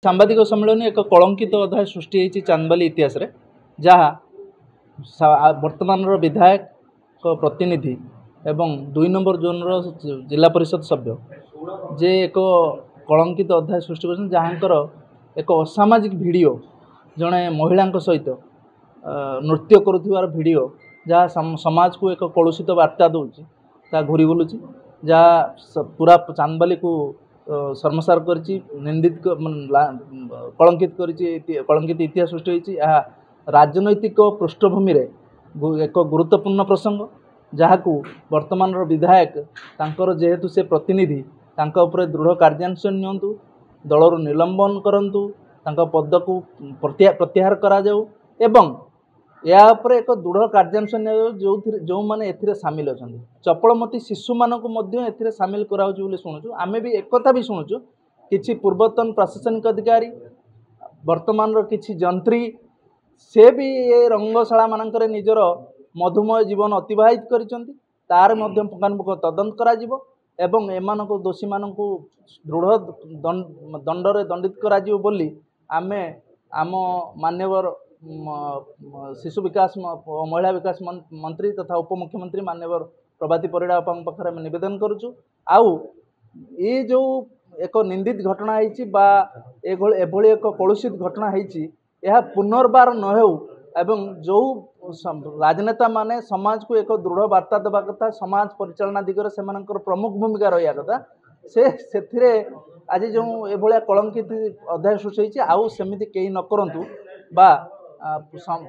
सांबादिक सम्मेलन एक कलंकित अध्याय सृष्टि होती चांदबाली इतिहास रे जहाँ वर्तमान विधायक प्रतिनिधि एवं 2 नंबर जोन जिला परिषद सभ्य जे एक कलंकित अध्याय सृष्टि कर जहाँकर एक असामाजिक वीडियो जड़े महिला सहित नृत्य करुथिबार वीडियो जहाँ समाज को एक कलुषित वार्ता दूची घूरी बुलूँ जहाँ पूरा चांदबाली को शर्मसार कर निंदित कलंकित कलंकित इतिहास सृष्टि होती राजनैतिक पृष्ठभूमि रे एक गुरुत्वपूर्ण प्रसंग जहाँ को वर्तमान विधायक तांकर जेहेतु से प्रतिनिधि तांका उपरे दृढ़ कार्यानुष्ठान नियंतु दलर निलंबन करंतु तांका पद को प्रत्याहार करा जाऊ एवं या उपरे एक दृढ़ कार्यानुष्ठान जो जो माने एथिरे सामिल अछंती चपलमती शिशु मानकु मध्य एथिरे सामिल कराउछु बोली सुनुछु आमे भी एक कथा भी सुनुछु किछि पूर्वतन प्रशासनिक अधिकारी वर्तमान किछि जंत्री से भी ये रंगशाला मानकरे निजर मधुमय जीवन अतिवाहित करिसंती तार मध्य पुंखानुपुंख तदंत करा जिवो एवं एमानक दोषी मानकु दृढ़ दंडरे दंडित करा जिवो बोली आमे आम मान्यवर शिशु विकास महिला विकास मंत्री तथा उपमुख्यमंत्री मान्यवर प्रभाती परिड़ा पाखर आम निवेदन करुचु आउ ये जो एक निंदित घटना होइछि बा एभली एक कलुषित घटना होइछि यह पुनर्बार न हो एवं जो राजनेता माने समाज को एक दृढ़ वार्ता देवा कथा समाज परिचालना दिगरे से प्रमुख भूमिका रहा कथा से आज जो एभलिया कलंकित अध्याय सृष्टि आउ सेमिति केही न करंतु बा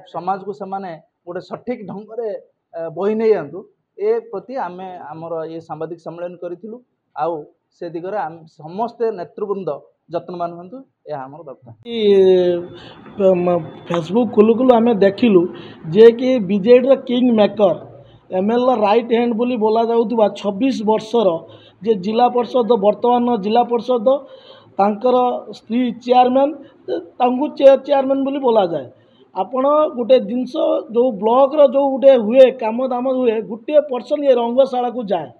समाज को सेमाने गोटे सठिक ढंग से बही नहीं आंतु ए प्रति आमे आमर ये सांबादिक सम्मेलन करूँ आउ से दिगरे समस्ते नेतृवृंद जत्नवान हूँ यह आमर बार्ता फेसबुक खुलू खुलू आम देखिलु जे कि BJD king maker MLA right hand बोली बोला जाउथुबा 26 वर्षर जे जिला परिषद वर्तमान जिला परिषद तांकर स्त्री चेयरमैन तांकु चेयरमैन बोली बोला जाए आपण गोटे जिनस जो ब्लॉक रो जो गोटे हुए काम दाम हुए गोटे पर्सन ये रंगशाला को जाए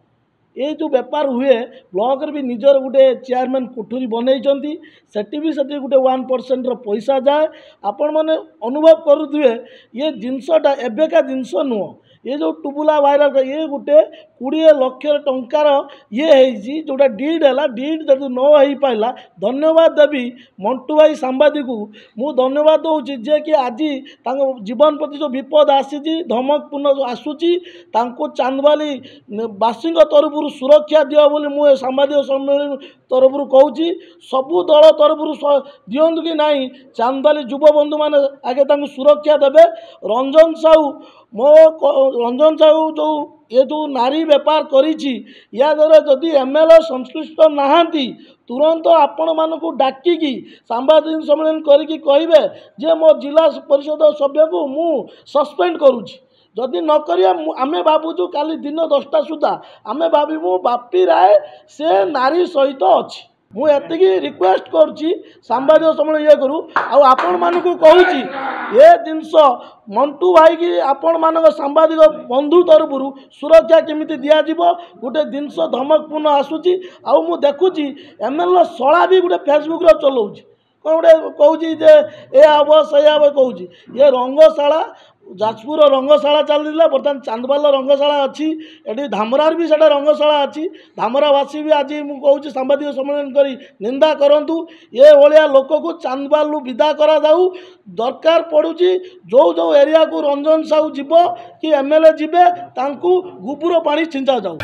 ये जो बेपार हुए ब्लॉक भी निजर गोटे चेयरमैन कोठरी बनई सेठी भी सेठी गोटे 1% पैसा जाए आपण मैंने अनुभव करुवे ये जिनसटा एबेका जिनस नुह ये जो टुबुला वायरल ये गोटे 20 लाख टंकार ये जोटा डीड है डीड जब न हो पाला धन्यवाद देवी मंटू भाई सांबादिक को मु धन्यवाद दूसरी जे कि आज जीवन प्रति जो विपद आसी धमकपूर्ण आसूची चांदबाली बासी तरफ सुरक्षा दिया बोली मुझे सांबादिक सम्मेलन तरफ कहूँ सबू दल तरफ दिंतु कि नहीं चांदबाली युव बंधु मैंने आगे सुरक्षा देवे रंजन साहू मो रंजन साहू जो ये जो नारी बेपार करी या द्वारा जदि एमएलए संश्लिष्ट नहांती तुरंत आपण मानू डाकिकी सांबादिक सम्मेलन करिकी कहिबे जे मो जिला परिषद सभ्य को मु सस्पेंड करुछि जदि न करिया आमे भाबुछु काली दिन 10टा सुधा आमे भाबिमु बापी राय से नारी सहित अछि मु एतिकी रिक्वेस्ट करुछि सांबादिक सम्मेलन ये करू आपण मानू कहूछि ये जिनस मंटू भाई की आपण मान सांबादिक बंधु तरफ सुरक्षा केमिति दिया जिवो गोटे जिनस धमकपूर्ण आसूची आउ मु देखुची एमएलए शला भी गोटे फेसबुक रे चलाउछि कौन गोटे कहूँ जे ए हम से कहूँ ये रंगशाला जाजपुर रंगशाला चलता बर्तमान चांदबाल रंगशाला अच्छी एटी धामरार भी सेटा रंगशाला अच्छी धामरावासी भी आज मुझे कहूँ सांबादिक सम्मेलन करी निंदा करूँ ये भाया लोक को चांदबाल विदा करा जाऊ दरकार पड़ुची जो जो एरिया को रंजन साहू जीव कि एमएलए जीवे तांकु गुपुर पानी छिंचा जाऊ।